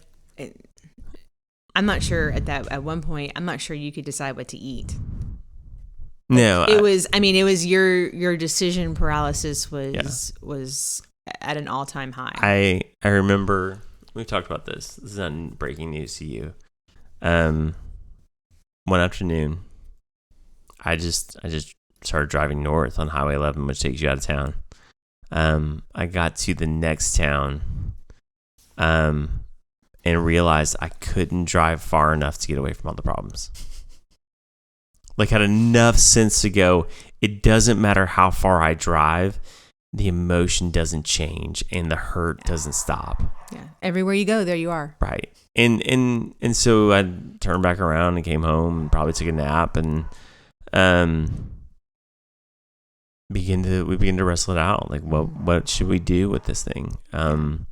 I'm not sure at one point, I'm not sure you could decide what to eat. No. It was your decision paralysis was at an all-time high. I remember, we've talked about this. This is not breaking news to you. One afternoon, I just started driving north on Highway 11, which takes you out of town. I got to the next town, and realized I couldn't drive far enough to get away from all the problems. Like, had enough sense to go, it doesn't matter how far I drive, the emotion doesn't change and the hurt doesn't stop. Yeah. Everywhere you go, there you are. Right. And so I turned back around and came home and probably took a nap and we began to wrestle it out. Like, what should we do with this thing? And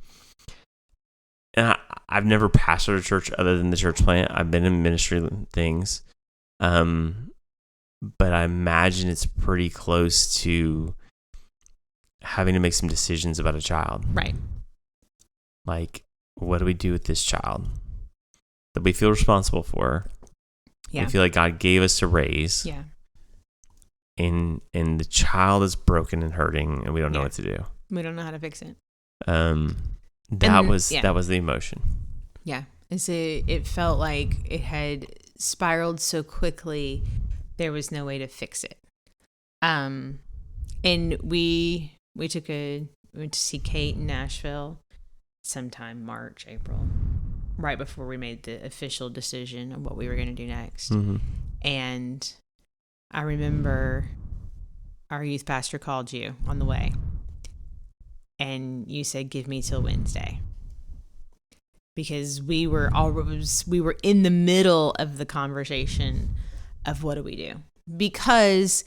I've never pastored a church other than the church plant. I've been in ministry things. But I imagine it's pretty close to having to make some decisions about a child. Right. Like, what do we do with this child that we feel responsible for? Yeah. We feel like God gave us to raise. Yeah. And the child is broken and hurting, and we don't know what to do. We don't know how to fix it. That was the emotion. Yeah. It felt like it had spiraled so quickly, there was no way to fix it. And we went to see Kate in Nashville sometime March, April, right before we made the official decision of what we were going to do next. Mm-hmm. And I remember our youth pastor called you on the way, and you said, "Give me till Wednesday," because we were in the middle of the conversation of what do we do, because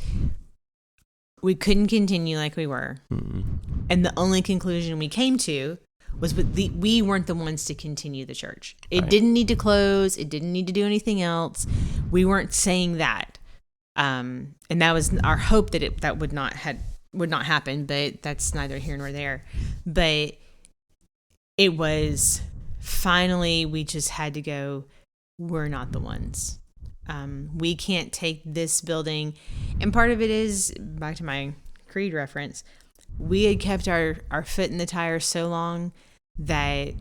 we couldn't continue like we were. Mm-hmm. And the only conclusion we came to was we weren't the ones to continue the church. It didn't need to close. It didn't need to do anything else. We weren't saying that. And that was our hope that would not happen, but that's neither here nor there. But it was finally, we just had to go, we're not the ones. We can't take this building. And part of it is, back to my Creed reference, we had kept our foot in the tire so long that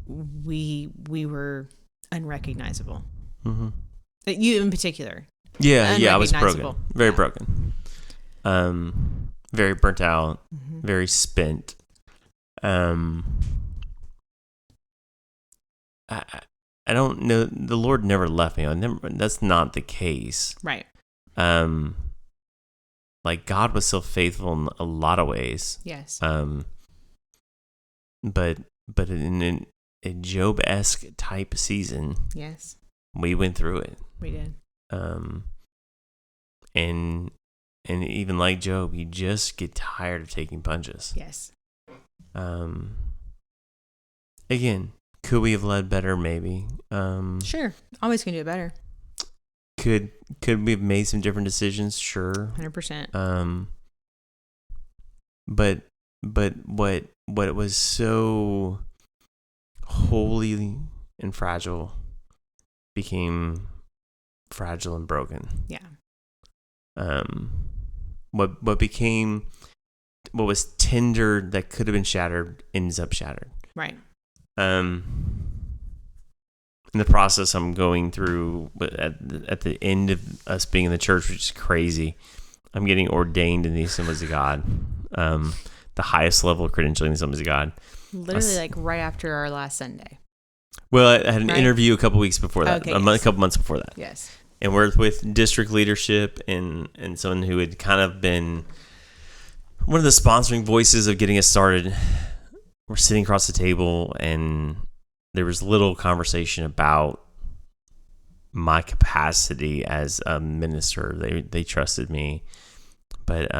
we were unrecognizable. Mm-hmm. You in particular. Yeah, I was broken. Very broken. Very burnt out. Mm-hmm. Very spent. I don't know. The Lord never left me. That's not the case. Right. Like, God was still faithful in a lot of ways. Yes. But in a Job-esque type season. Yes. We went through it. We did. And even like Job, you just get tired of taking punches. Yes. Again, could we have led better? Maybe. Sure. Always can do it better. Could we have made some different decisions? Sure. 100%. But what was so holy and fragile became fragile and broken. Yeah. What became tender that could have been shattered ends up shattered. Right. In the process I'm going through, at the end of us being in the church, which is crazy, I'm getting ordained in the Assemblies of God, the highest level of credentialing in the Assemblies of God. Literally, like right after our last Sunday. Well, I had an interview a couple weeks before that, okay, a couple months before that. Yes. And we're with district leadership and someone who had kind of been one of the sponsoring voices of getting us started. We're sitting across the table, and there was little conversation about my capacity as a minister. They trusted me. But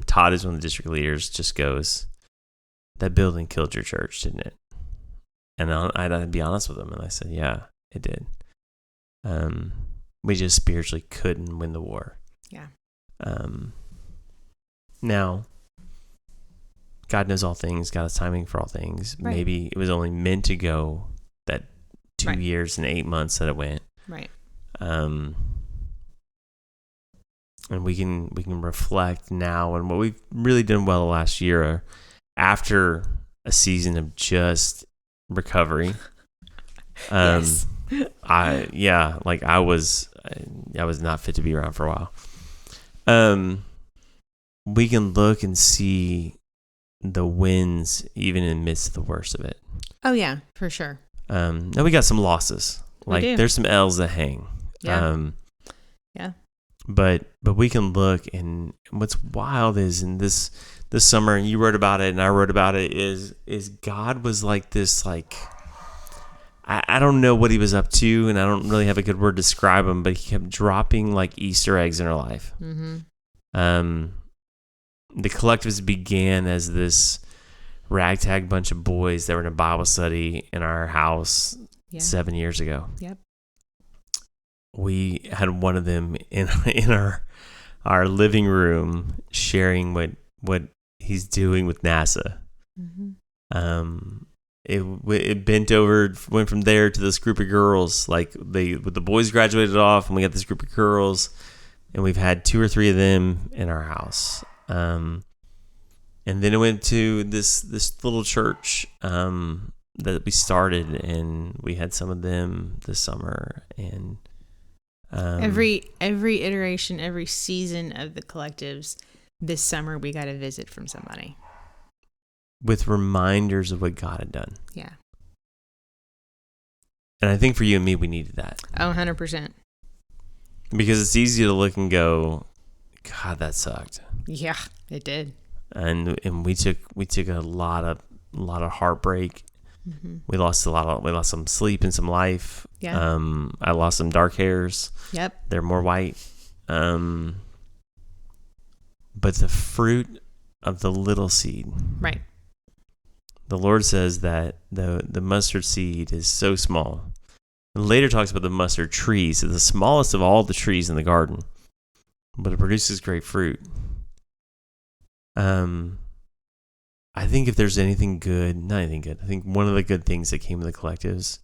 Todd is one of the district leaders, just goes, "That building killed your church, didn't it?" And I'd be honest with him, and I said, "Yeah, it did. We just spiritually couldn't win the war." Yeah. Now, God knows all things, God has timing for all things. Right. Maybe it was only meant to go that 2 years and 8 months that it went. Right. And we can reflect now on what we've really done well the last year after a season of just recovery. Yes. I was not fit to be around for a while. We can look and see the wins even in the midst of the worst of it. Oh yeah, for sure. Now we got some losses. There's some L's that hang. Yeah. Yeah. But we can look, and what's wild is in this summer, and you wrote about it and I wrote about it, is God was like this, like, I don't know what he was up to, and I don't really have a good word to describe him, but he kept dropping like Easter eggs in our life. Mm-hmm. The collectives began as this ragtag bunch of boys that were in a Bible study in our house 7 years ago. Yep. We had one of them in our living room sharing what he's doing with NASA. Mm-hmm. It bent over, went from there to this group of girls. Like the boys graduated off, and we got this group of girls, and we've had 2 or 3 of them in our house. And then it went to this little church that we started, and we had some of them this summer. And every iteration, every season of the collectives, this summer we got a visit from somebody with reminders of what God had done. Yeah. And I think for you and me, we needed that. Oh, 100%. Because it's easy to look and go, God, that sucked. Yeah, it did. And we took a lot of heartbreak. Mm-hmm. We lost some sleep and some life. Yeah. I lost some dark hairs. Yep. They're more white. But the fruit of the little seed. Right. The Lord says that the mustard seed is so small. And later talks about the mustard tree. It's the smallest of all the trees in the garden, but it produces great fruit. I think if there's anything good, not anything good, I think one of the good things that came to the collectives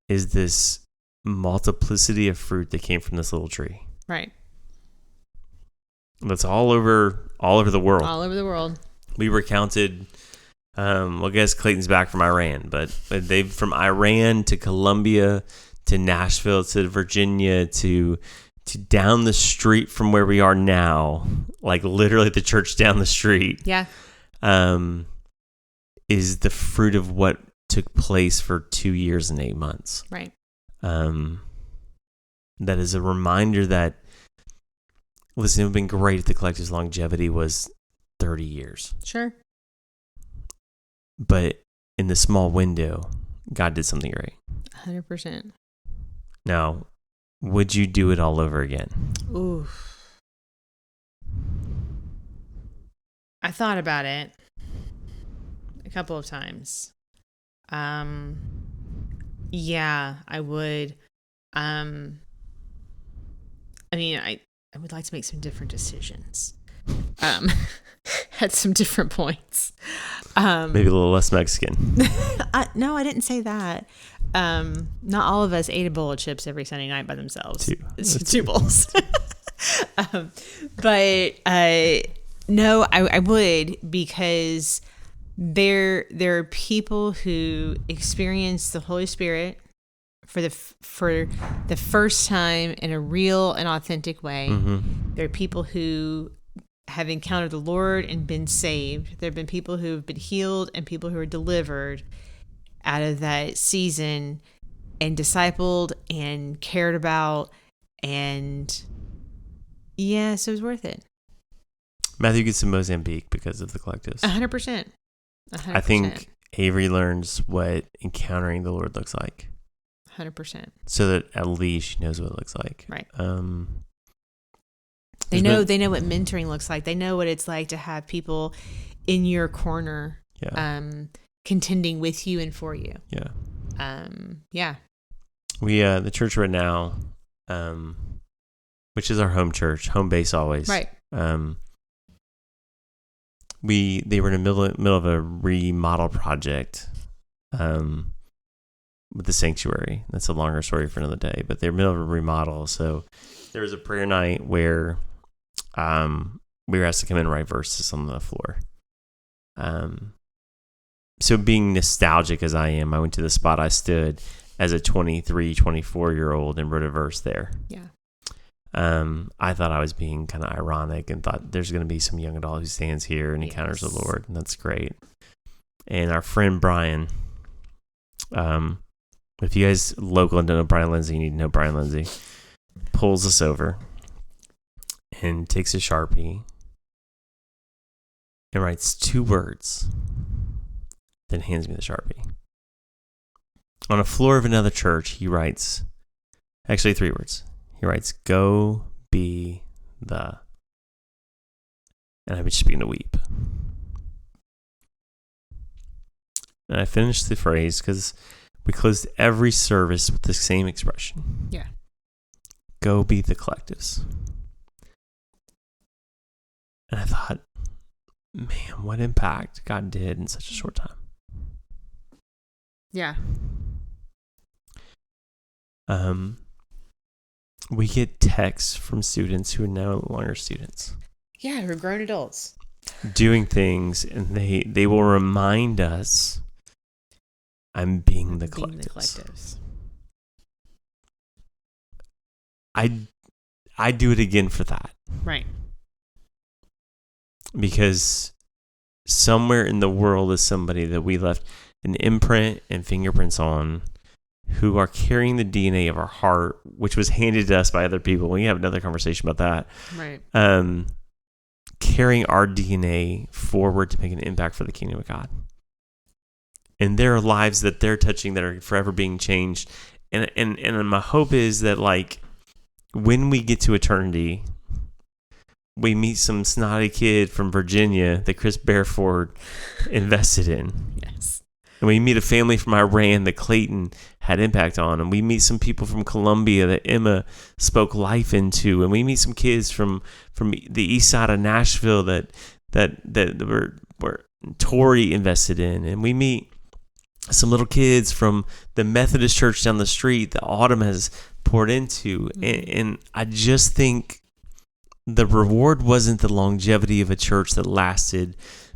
is this multiplicity of fruit that came from this little tree. Right. That's all over the world. All over the world. We were counted. I guess Clayton's back from Iran, but they've from Iran to Colombia to Nashville to Virginia to down the street from where we are now, like literally the church down the street. Yeah. Is the fruit of what took place for 2 years and 8 months. Right. That is a reminder that, listen, it would have been great if the collective's longevity was 30 years. Sure. But in the small window, God did something great. 100%. Now, would you do it all over again? Ooh. I thought about it a couple of times. Yeah, I would. I mean, I would like to make some different decisions. At some different points. Maybe a little less Mexican. No, I didn't say that. Not all of us ate a bowl of chips every Sunday night by themselves. It's 2 bowls. But No, I would, because there are people who experience the Holy Spirit for the first time in a real and authentic way. Mm-hmm. There are people who have encountered the Lord and been saved. There have been people who have been healed and people who are delivered out of that season and discipled and cared about. And yeah, so it was worth it. Matthew gets to Mozambique because of the collectives. 100%. I think Avery learns what encountering the Lord looks like. 100%. So that at least she knows what it looks like. Right. They know what mentoring looks like. They know what it's like to have people in your corner, contending with you and for you. Yeah. Yeah. We the church right now, which is our home church, home base always. Right. They were in the middle of a remodel project, with the sanctuary. That's a longer story for another day, but they're in the middle of a remodel. So there was a prayer night where we were asked to come in and write verses on the floor. So being nostalgic as I am, I went to the spot I stood as a 23, 24-year-old and wrote a verse there. Yeah. I thought I was being kind of ironic and thought there's going to be some young adult who stands here and encounters the Lord, and that's great. And our friend Brian, if you guys local and don't know Brian Lindsay, you need to know Brian Lindsay, pulls us over and takes a Sharpie and writes 2 words, then hands me the Sharpie. On a floor of another church, he writes, actually 3 words. He writes, "Go be the," and I just begin to weep. And I finished the phrase because we closed every service with the same expression. Yeah. Go be the collectives. And I thought, man, what impact God did in such a short time. Yeah. We get texts from students who are no longer students. Yeah, who are grown adults. Doing things, and they will remind us, I'm being the collectives. I do it again for that. Right. Because somewhere in the world is somebody that we left an imprint and fingerprints on, who are carrying the DNA of our heart, which was handed to us by other people. We have another conversation about that. Right. Carrying our DNA forward to make an impact for the kingdom of God. And there are lives that they're touching that are forever being changed. And my hope is that, like, when we get to eternity, we meet some snotty kid from Virginia that Chris Bareford invested in. Yes. And we meet a family from Iran that Clayton had impact on. And we meet some people from Colombia that Emma spoke life into. And we meet some kids from the east side of Nashville that were Tori invested in. And we meet some little kids from the Methodist church down the street that Autumn has poured into. And I just think the reward wasn't the longevity of a church that lasted,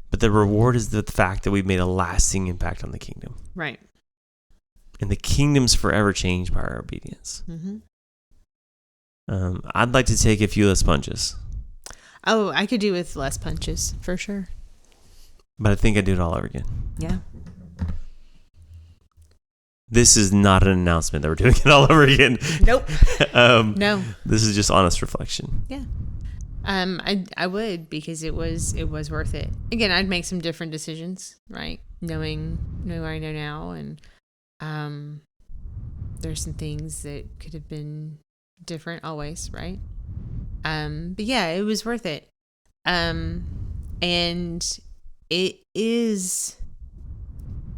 but the reward is the fact that we've made a lasting impact on the kingdom. Right. And the kingdom's forever changed by our obedience. Mm-hmm. I'd like to take a few less punches. Oh, I could do with less punches, for sure. But I think I'd do it all over again. Yeah. This is not an announcement that we're doing it all over again. Nope. No. This is just honest reflection. Yeah. I would, because it was worth it. Again, I'd make some different decisions, right? Knowing what I know now, and there's some things that could have been different always, right? But yeah, it was worth it. And it is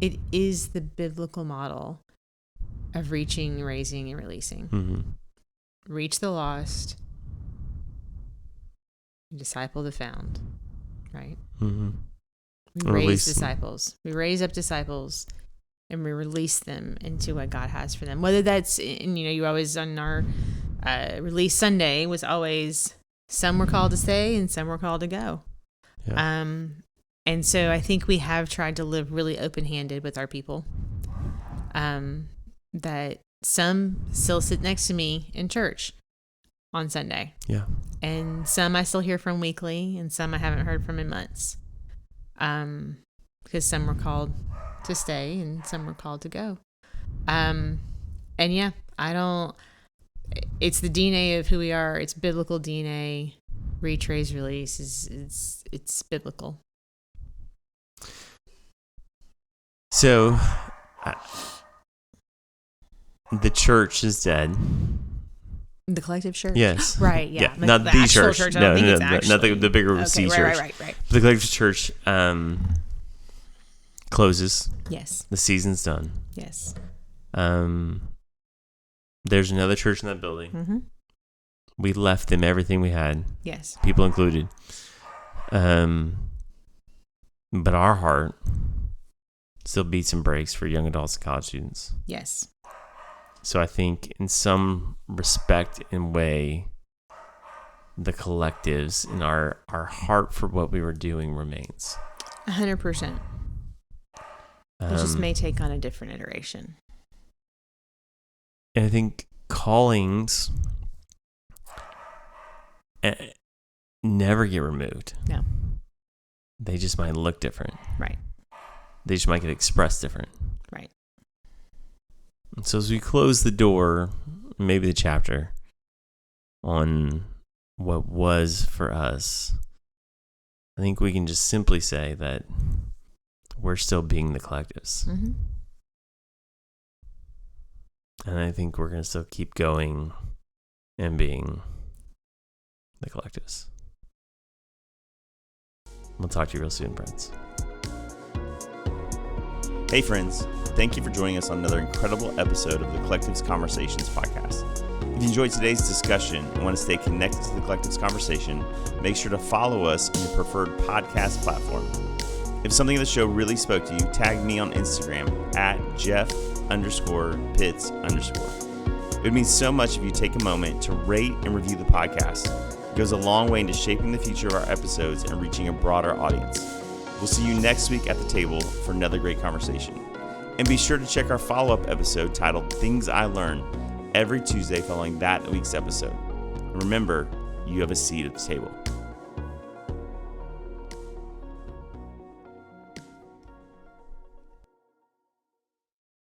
the biblical model of reaching, raising, and releasing. Mm-hmm. Reach the lost, disciple the found, right? Mm-hmm. We raise disciples. We raise up disciples, and we release them into what God has for them. Whether that's, you always on our release Sunday was always, some were called to stay and some were called to go. Yeah. And so I think we have tried to live really open-handed with our people. That some still sit next to me in church on Sunday. Yeah. And some I still hear from weekly, and some I haven't heard from in months. Because some were called to stay and some were called to go. And yeah, it's the DNA of who we are. It's biblical DNA. Retrace release it's biblical. So, the church is dead. The collective church? Yes. Right, yeah. Like not the church. I don't think it's actually. Not the bigger C church. Right. The collective church closes. Yes. The season's done. Yes. There's another church in that building. Mm-hmm. We left them everything we had. Yes. People included. But our heart still beats and breaks for young adults and college students. Yes. So I think in some respect and way, the collectives and our heart for what we were doing remains. 100%. It just may take on a different iteration. And I think callings never get removed. No. They just might look different. Right. They just might get expressed different. Right. And so as we close the door, maybe the chapter, on what was for us, I think we can just simply say that we're still being the collectives. Mm-hmm. And I think we're going to still keep going and being the collectives. We'll talk to you real soon, friends. Hey, friends. Thank you for joining us on another incredible episode of the Collectives Conversations podcast. If you enjoyed today's discussion and want to stay connected to the Collectives Conversation, make sure to follow us on your preferred podcast platform. If something in the show really spoke to you, tag me on Instagram at Jeff_Pitts_. It would mean so much if you take a moment to rate and review the podcast. It goes a long way into shaping the future of our episodes and reaching a broader audience. We'll see you next week at the table for another great conversation. And be sure to check our follow-up episode titled Things I Learned every Tuesday following that week's episode. And remember, you have a seat at the table.